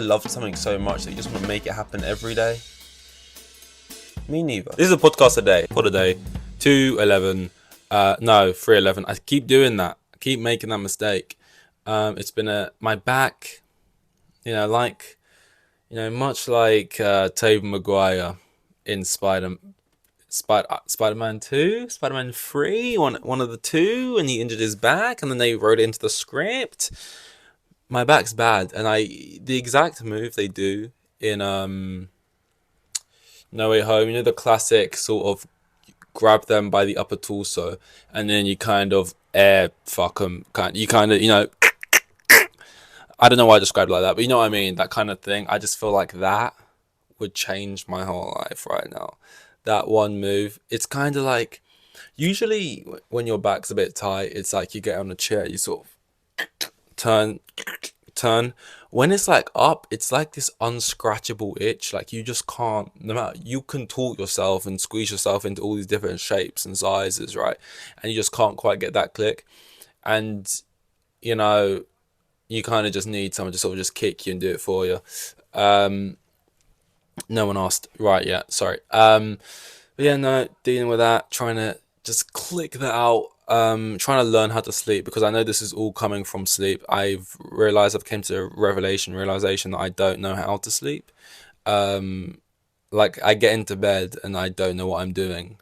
love something so much that you just want to make it happen every day? Me neither. This is a podcast a day. For the day. 2:11. No, 3:11. I keep doing that. I keep making that mistake. It's been my back, much like Tobey Maguire in Spider-Man 2, Spider-Man 3, one of the two, and he injured his back, and then they wrote it into the script. My back's bad, and the exact move they do in No Way Home, the classic sort of grab them by the upper torso, and then you kind of air fuck them. You kind of, I don't know why I described it like that, but you know what I mean, that kind of thing. I just feel like that would change my whole life right now. That one move, it's kind of like, usually when your back's a bit tight, it's like you get on a chair, you sort of turn. When it's like up, it's like this unscratchable itch. Like you just can't, no matter, you contort yourself and squeeze yourself into all these different shapes and sizes, right? And you just can't quite get that click. And, you kind of just need someone to sort of just kick you and do it for you. No one asked. Right, yeah, sorry. But yeah, no, dealing with that, trying to just click that out. Trying to learn how to sleep, because I know this is all coming from sleep. I've came to a realization that I don't know how to sleep. Like I get into bed and I don't know what I'm doing.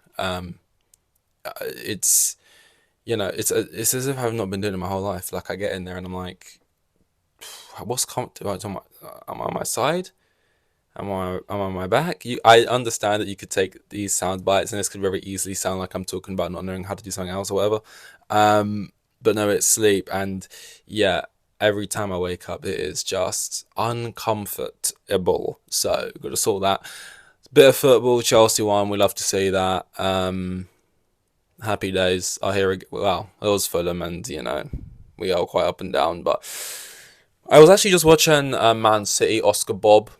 It's it's as if I've not been doing it my whole life. Like I get in there and I'm like, what's comfortable? Am I on my side? Am I on my back? I understand that you could take these sound bites and this could very easily sound like I'm talking about not knowing how to do something else or whatever. But no, it's sleep. And yeah, every time I wake up, it is just uncomfortable. So got to sort that. Bit of football, Chelsea won. We love to see that. Happy days. I hear it. Well, it was Fulham, and we are quite up and down. But I was actually just watching Man City, Oscar Bob.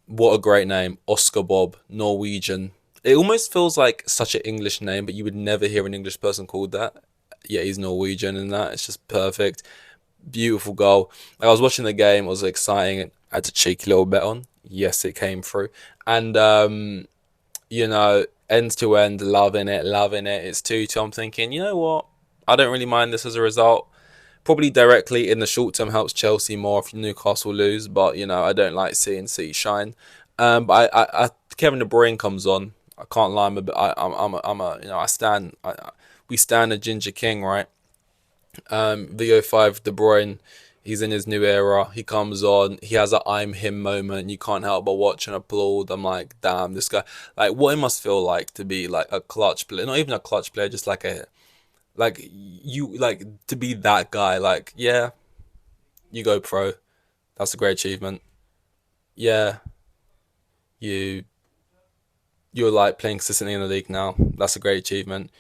What a great name, Oscar Bob, Norwegian. It almost feels like such an English name, but you would never hear an English person called that. Yeah, he's Norwegian and that. It's just perfect. Beautiful goal. I was watching the game. It was exciting. I had a cheeky little bet on. Yes, it came through. And, end to end, loving it. It's 2-2. I'm thinking, you know what? I don't really mind this as a result. Probably directly in the short term helps Chelsea more if Newcastle lose, but I don't like seeing City shine. But I Kevin De Bruyne comes on. I can't lie, we stand a Ginger King, right? VO5 De Bruyne, he's in his new era. He comes on, he has a I'm him moment. You can't help but watch and applaud. I'm like, damn, this guy, like what it must feel like to be like a clutch player, not even a clutch player, just like to be that guy. Like, yeah, you go pro. That's a great achievement. Yeah, you're like playing consistently in the league now. That's a great achievement.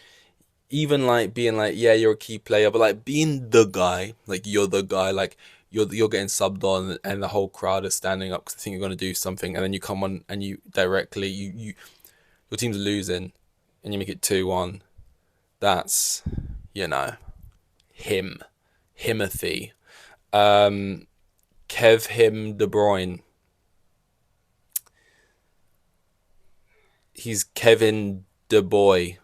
Even like being like, yeah, you're a key player, but like being the guy, like you're the guy, like you're getting subbed on, and the whole crowd is standing up because they think you're gonna do something, and then you come on and you directly your team's losing, and you make it 2-1. That's Himothy. Kev him De Bruyne. He's Kevin De Boy.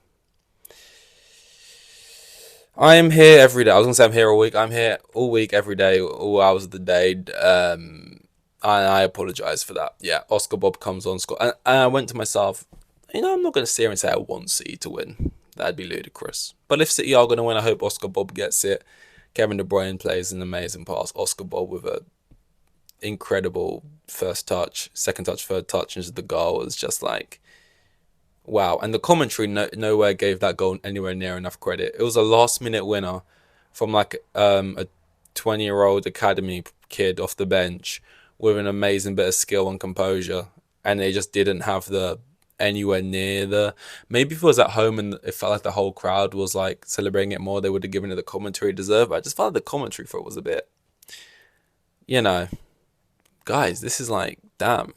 I am here every day. I was gonna say I'm here all week. I'm here all week, every day, all hours of the day. I apologize for that. Yeah, Oscar Bob comes on, Scott, and I went to myself. I'm not gonna sit here and say I want City to win. That'd be ludicrous. But if City are gonna win, I hope Oscar Bob gets it. Kevin De Bruyne plays an amazing pass. Oscar Bob with a incredible first touch, second touch, third touch into the goal. It's just like, wow. And the commentary nowhere gave that goal anywhere near enough credit. It was a last-minute winner from like a 20-year-old academy kid off the bench with an amazing bit of skill and composure, and they just didn't have anywhere near maybe if it was at home and it felt like the whole crowd was like celebrating it more, they would have given it the commentary it deserved. But I just felt like the commentary for it was a bit, guys, this is like, damn.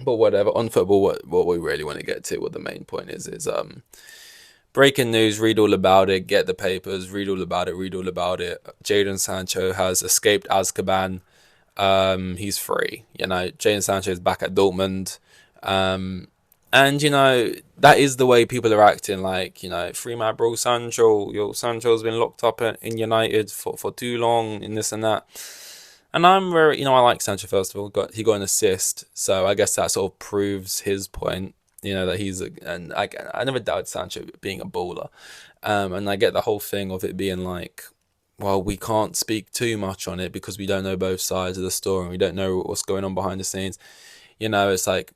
But whatever. On football, what we really want to get to, what the main point is breaking news. Read all about it. Get the papers. Read all about it. Jadon Sancho has escaped Azkaban. He's free. Jadon Sancho is back at Dortmund. Um, and that is the way people are acting. Like, free my bro Sancho. Sancho's been locked up in United for too long, in this and that. And I'm very, I like Sancho first of all. He got an assist, so I guess that sort of proves his point. That and I never doubted Sancho being a baller. And I get the whole thing of it being like, well, we can't speak too much on it because we don't know both sides of the story and we don't know what's going on behind the scenes. It's like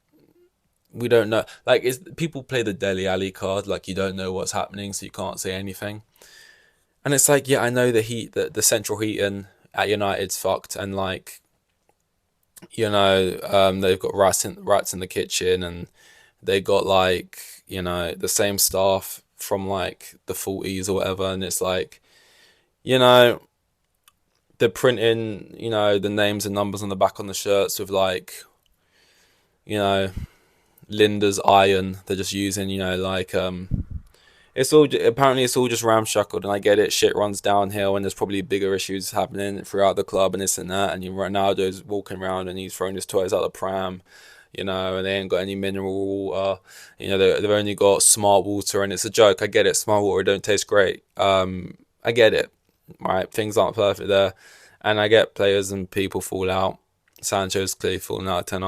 we don't know. Like, people play the Dele Alli card, like you don't know what's happening, so you can't say anything. And it's like, yeah, I know the central heating at United's fucked, and like, they've got rats in the kitchen, and they got like, the same staff from like the 40s or whatever, and it's like, you know, they're printing, the names and numbers on the back on the shirts with like, you know, Linda's iron. They're just using, like apparently it's all just ramshackled, and I get it. Shit runs downhill, and there's probably bigger issues happening throughout the club and this and that. And Ronaldo's walking around and he's throwing his toys out the pram, and they ain't got any mineral water. They've only got smart water, and it's a joke. I get it. Smart water don't taste great. I get it. Right, things aren't perfect there, and I get players and people fall out. Sancho's clearly falling out of Ten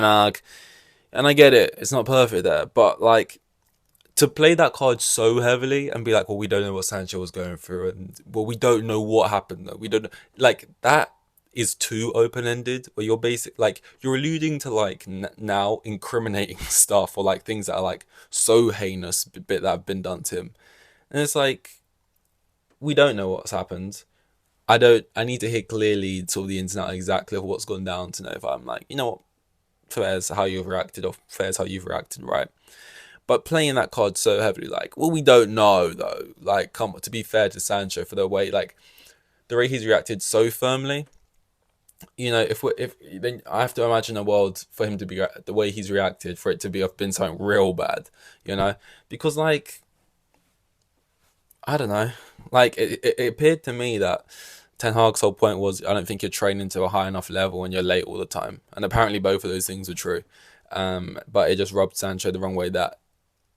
Hag, and I get it. It's not perfect there, but like, to play that card so heavily and be like, well, we don't know what Sancho was going through, and well, we don't know what happened though. We don't, like, that is too open ended. Where you're alluding to like now incriminating stuff, or like things that are like so heinous bit that have been done to him, and it's like, we don't know what's happened. I need to hear clearly sort of the ins and outs exactly of what's gone down to know if I'm like, what, fair's how you've reacted, or fair's how you've reacted, right? But playing that card so heavily, like, well, we don't know though. Like, come to be fair to Sancho, for the way he's reacted so firmly. If then I have to imagine a world for him to be the way he's reacted, for it to have been something real bad, because like, I don't know, like it appeared to me that Ten Hag's whole point was, I don't think you're training to a high enough level and you're late all the time, and apparently both of those things were true. But it just rubbed Sancho the wrong way that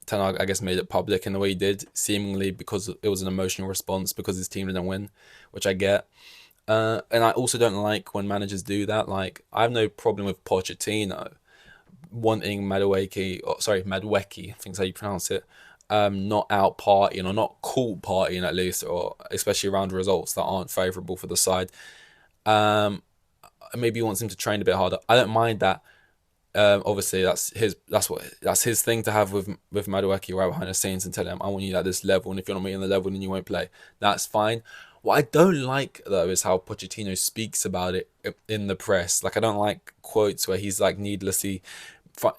Ten Hag, I guess, made it public in the way he did, seemingly because it was an emotional response because his team didn't win, which I get. And I also don't like when managers do that. Like, I have no problem with Pochettino wanting Madueke, I think is how you pronounce it, not out partying, or not cool partying at least, or especially around results that aren't favourable for the side. Maybe he wants him to train a bit harder. I don't mind that. Obviously that's his thing to have with Madueke right behind the scenes, and tell him, I want you at this level, and if you're not meeting the level, then you won't play. That's fine. What I don't like though is how Pochettino speaks about it in the press. Like, I don't like quotes where he's like needlessly,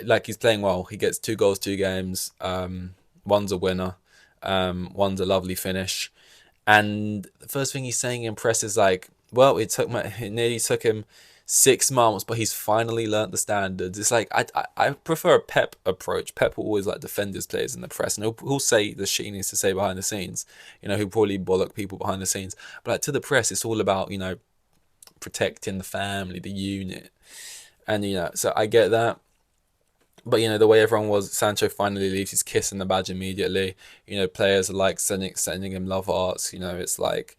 like, he's playing well. He gets 2 goals, 2 games. One's a winner. One's a lovely finish. And the first thing he's saying in press is like, well, it nearly took him 6 months, but he's finally learnt the standards. It's like, I prefer a Pep approach. Pep will always like defend his players in the press, and he'll say the shit he needs to say behind the scenes. He'll probably bollock people behind the scenes, but like, to the press, it's all about protecting the family, the unit, and so I get that. But the way everyone was, Sancho finally leaves, he's kissing the badge immediately. Players are like sending him love hearts. It's like,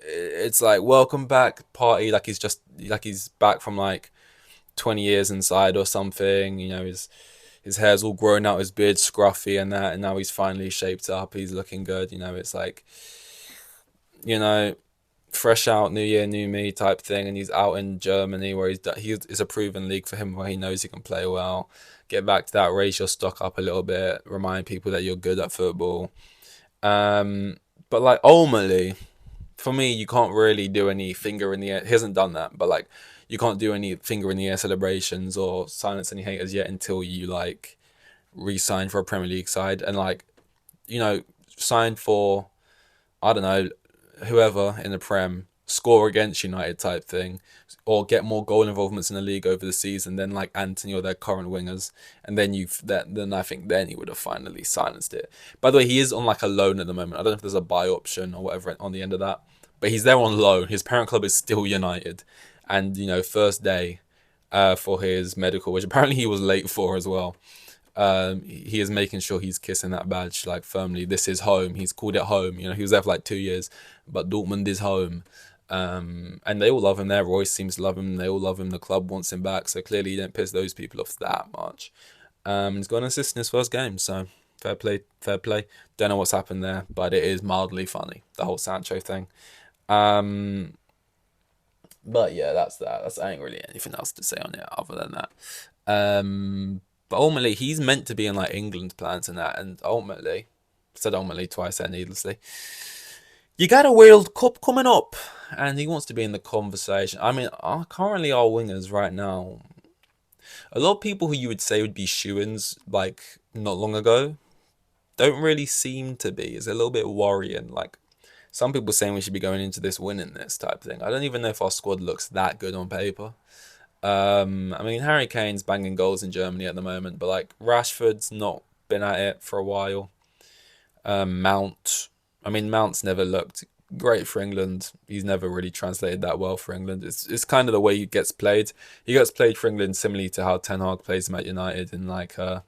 it's like, welcome back party, like he's back from like 20 years inside or something. His hair's all grown out, his beard's scruffy and that, and now he's finally shaped up, he's looking good. It's like, fresh out, new year, new me type thing, and he's out in Germany where he's a proven league for him, where he knows he can play well. Get back to that, raise your stock up a little bit, remind people that you're good at football. But like, ultimately, for me, you can't really do any finger in the air. He hasn't done that, but like, you can't do any finger in the air celebrations or silence any haters yet until you like re-sign for a Premier League side, and like, sign for, I don't know, whoever in the Prem, score against United type thing, or get more goal involvements in the league over the season than like Anthony or their current wingers, and then I think then he would have finally silenced it. By the way, he is on like a loan at the moment. I don't know if there's a buy option or whatever on the end of that, but he's there on loan. His parent club is still United, and first day for his medical, which apparently he was late for as well. He is making sure he's kissing that badge like firmly. This is home. He's called it home. He was there for like 2 years, but Dortmund is home. And they all love him there. Royce seems to love him. They all love him. The club wants him back. So clearly, he didn't piss those people off that much. He's got an assist in his first game. So fair play, fair play. Don't know what's happened there, but it is mildly funny, the whole Sancho thing. Um, but yeah, that's that. I ain't really anything else to say on it other than that. But ultimately, he's meant to be in like England plans and that, and ultimately, said ultimately twice there needlessly. You got a World Cup coming up, and he wants to be in the conversation. I mean, currently our wingers right now, a lot of people who you would say would be shoo-ins like not long ago, don't really seem to be. It's a little bit worrying. Like some people saying we should be going into this winning this type thing. I don't even know if our squad looks that good on paper. I mean, Harry Kane's banging goals in Germany at the moment, but like Rashford's not been at it for a while. Mount, I mean, Mount's never looked great for England. He's never really translated that well for England. It's kind of the way he gets played. He gets played for England similarly to how Ten Hag plays him at United in like as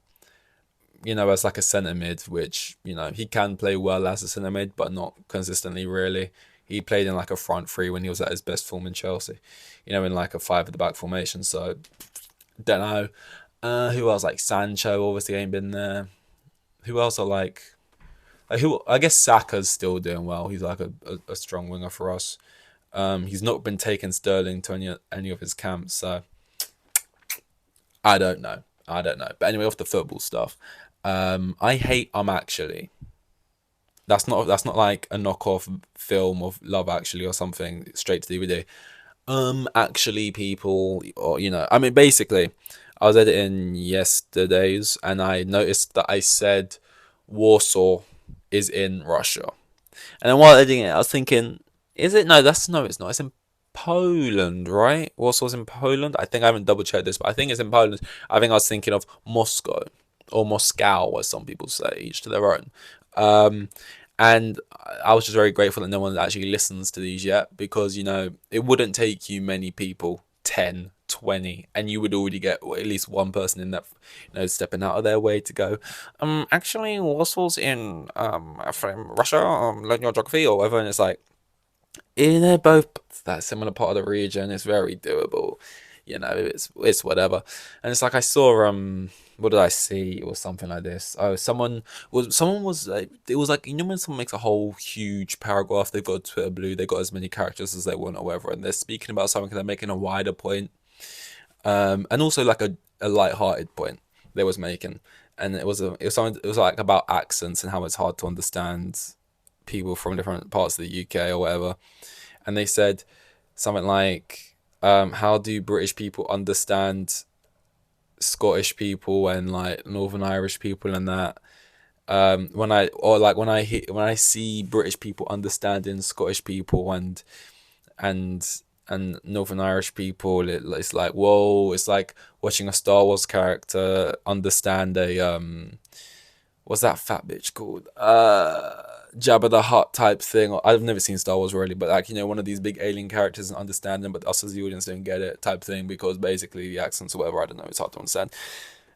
like a centre mid, which he can play well as a centre mid, but not consistently really. He played in like a front three when he was at his best form in Chelsea, in like a five at the back formation. So don't know. Who else? Like Sancho obviously ain't been there. Who else are who? I guess Saka's still doing well. He's like a strong winger for us. He's not been taking Sterling to any of his camps, so I don't know. But anyway, off the football stuff. I hate Actually. That's not like a knockoff film of Love Actually or something straight to DVD. Actually, people, or I mean, basically, I was editing yesterday's and I noticed that I said Warsaw is in Russia, and then while editing it, I was thinking, is it? No, no, it's not. It's in Poland, right? Warsaw's in Poland. I think I haven't double checked this, but I think it's in Poland. I think I was thinking of Moscow or Moscow, as some people say, each to their own. And I was just very grateful that no one actually listens to these yet, because it wouldn't take you many people, 10, 20, and you would already get at least one person in that stepping out of their way to go, actually Warsaw's in from Russia, learn your geography or whatever. And it's like, they're both that similar part of the region. It's very doable. It's whatever. And it's like I saw what did I see? It was something like this. Oh, someone was like, it was like, when someone makes a whole huge paragraph, they've got Twitter blue, they've got as many characters as they want or whatever, and they're speaking about something and they're making a wider point. And also like a light-hearted point they was making. And it was like about accents and how it's hard to understand people from different parts of the UK or whatever. And they said something like, how do British people understand Scottish people and like Northern Irish people and that? When I see British people understanding Scottish people and Northern Irish people, it's like, whoa! It's like watching a Star Wars character understand a what's that fat bitch called? Jabba the Hutt type thing. I've never seen Star Wars really, but like one of these big alien characters and understand them, but us as the audience don't get it type thing, because basically the accents or whatever, I don't know, it's hard to understand.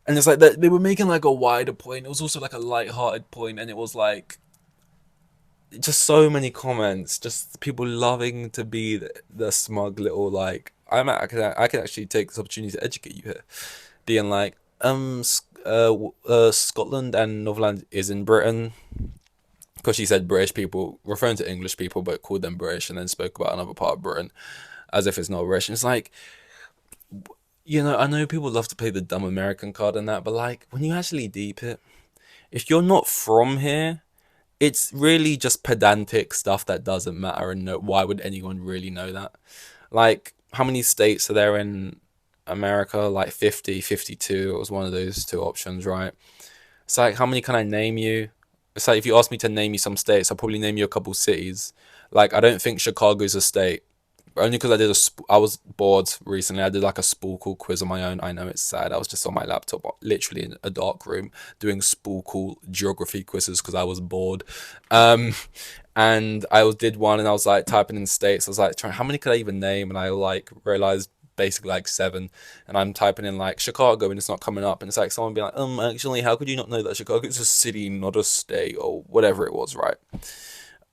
And it's like that they were making like a wider point. It was also like a light-hearted point, and it was like just so many comments, just people loving to be the smug little like, I can actually take this opportunity to educate you here, being like, Scotland and Northern is in Britain, because she said British people, referring to English people, but called them British, and then spoke about another part of Britain as if it's not British. And it's like, I know people love to play the dumb American card and that, but like when you actually deep it, if you're not from here, it's really just pedantic stuff that doesn't matter, and why would anyone really know that? Like, how many states are there in America? Like 50, 52. It was one of those two options, right? It's like, how many can I name you? It's like, if you ask me to name you some states, I'll probably name you a couple cities. Like, I don't think Chicago's a state, only because I was bored recently. I did like a Sporkle quiz on my own. I know it's sad. I was just on my laptop, literally in a dark room, doing Sporkle geography quizzes because I was bored. Um, and did one, and I was like typing in states. I was like trying, how many could I even name? And I like realized basically like seven. And I'm typing in like Chicago, and it's not coming up. And it's like someone being like, actually, how could you not know that Chicago is a city, not a state, or whatever it was, right?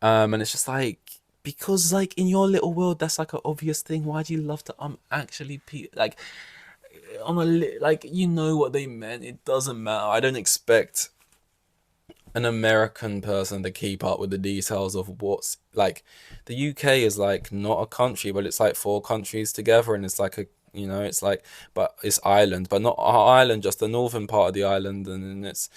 And it's just like, because like in your little world that's like an obvious thing. Why do you love to actually like on like, you know what they meant? It doesn't matter. I don't expect an American person to keep up with the details of what's like. The UK is like not a country, but it's like four countries together, and it's like a, it's like, but it's Ireland, but not Ireland, just the northern part of the island, and then it's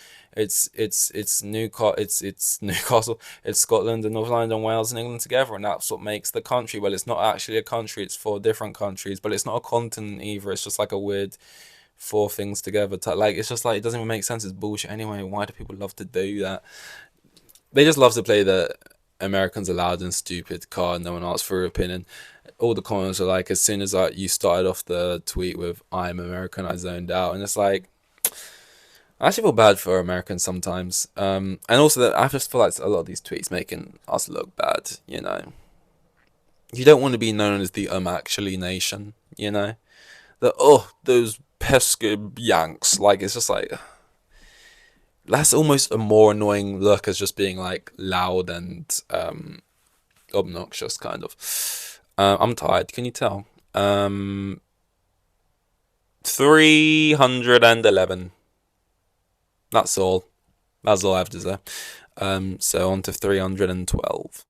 Newcastle, it's Newcastle, it's Scotland and Northern Ireland and Wales and England together, and that's what makes the country. Well, it's not actually a country; it's four different countries, but it's not a continent either. It's just like a weird four things together. Like, it's just like, it doesn't even make sense. It's bullshit anyway. Why do people love to do that? They just love to play the Americans are loud and stupid card. No one asks for your opinion. All the comments are like, as soon as you started off the tweet with "I'm American," I zoned out, and it's like, I actually feel bad for Americans sometimes. And also that I just feel like a lot of these tweets making us look bad. You don't want to be known as the actually nation. Those pesky Yanks. Like, it's just like, that's almost a more annoying look as just being like loud and obnoxious, kind of. I'm tired. Can you tell? 311. That's all. That's all I have to say. So on to 312.